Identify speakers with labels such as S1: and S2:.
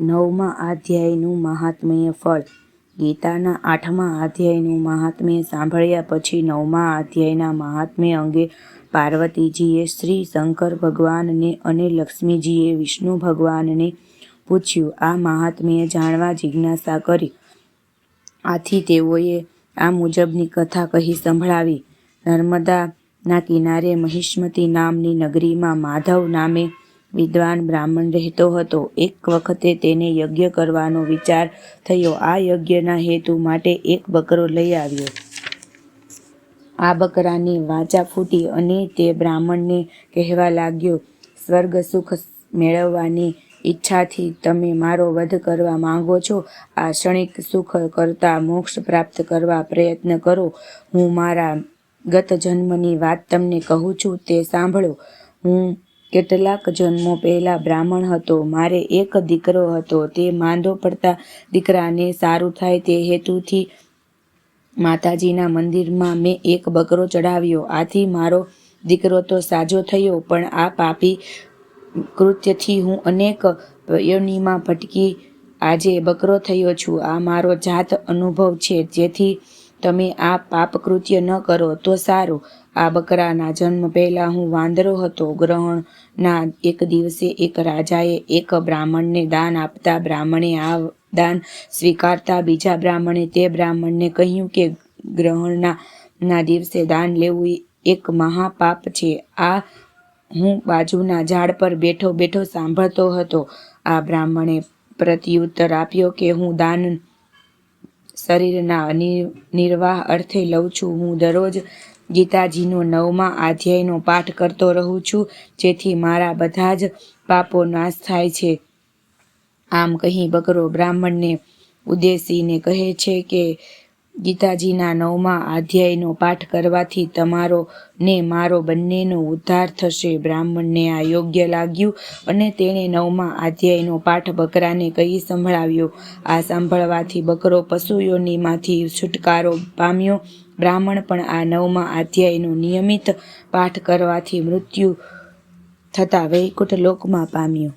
S1: 9મા અધ્યાયનું મહાત્મ્ય ફળ. ગીતાના 8મા અધ્યાયનું મહાત્મ્ય સાંભળ્યા પછી 9મા અધ્યાયના મહાત્મ્ય અંગે પાર્વતીજીએ શ્રી શંકર ભગવાનને અને લક્ષ્મીજીએ વિષ્ણુ ભગવાનને પૂછ્યું. આ મહાત્મ્ય જાણવા જિજ્ઞાસા કરી. આથી તેઓએ આ મુજબની કથા કહી સંભળાવી. નર્મદાના કિનારે મહિષ્મતી નામની નગરીમાં માધવ નામે વિદ્વાન બ્રાહ્મણ રહેતો હતો. એક વખતે તેને યજ્ઞ કરવાનો વિચાર થયો. આ યજ્ઞના હેતુ માટે એક બકરો લઈ આવ્યો. આ બકરાની વાચા ફૂટી અને તે બ્રાહ્મણને કહેવા લાગ્યો, સ્વર્ગ સુખ મેળવવાની ઈચ્છાથી તમે મારો વધ કરવા માંગો છો? આ ક્ષણિક સુખ કરતાં મોક્ષ પ્રાપ્ત કરવા પ્રયત્ન કરો. હું મારા ગત જન્મની વાત તમને કહું છું, તે સાંભળો. હું કેટલાક જન્મો પહેલા બ્રાહ્મણ હતો. મારે એક દીકરો હતો. તે માંદો પડતા દીકરાને સારું થાય તે હેતુથી માતાજીના મંદિરમાં મેં એક બકરો ચડાવ્યો. આથી મારો દીકરો તો સાજો થયો, પણ આ પાપી કૃત્યથી હું અનેક યોનિમાં ભટકી આજે બકરો થયો છું. આ મારો જાત અનુભવ છે. જેથી તમે આ પાપકૃત્ય ન કરો તો સારું. આ બકરાના જન્મ પહેલા હું વાંદરો હતો. ગ્રહણના એક દિવસે એક રાજાએ એક બ્રાહ્મણને દાન આપતા બ્રાહ્મણે આ દાન સ્વીકારતા બીજા બ્રાહ્મણે તે બ્રાહ્મણને કહ્યું કે ગ્રહણના દિવસે દાન લેવું એક મહાપાપ છે. આ હું બાજુના ઝાડ પર બેઠો બેઠો સાંભળતો હતો. આ બ્રાહ્મણે પ્રત્યુત્તર આપ્યો કે હું દાન શરીરના નિર્વાહ અર્થે લઉં છું. હું દરરોજ ગીતાજીનો 9મા અધ્યાયનો પાઠ કરતો રહું છું, જેથી મારા બધા જ પાપો નાશ થાય છે. આમ કહી બકરો બ્રાહ્મણને ઉદ્દેશીને કહે છે કે ગીતાજીના 9મા અધ્યાયનો પાઠ કરવાથી તમારો ને મારો બંનેનો ઉદ્ધાર થશે. બ્રાહ્મણને આ યોગ્ય લાગ્યું અને તેણે 9મા અધ્યાયનો પાઠ બકરાને કહી સંભળાવ્યો. આ સાંભળવાથી બકરો પશુ યોનિમાંથી છુટકારો પામ્યો. બ્રાહ્મણ પણ આ 9મા અધ્યાયનો નિયમિત પાઠ કરવાથી મૃત્યુ થતાં વૈકુંઠ લોકમાં પામ્યો.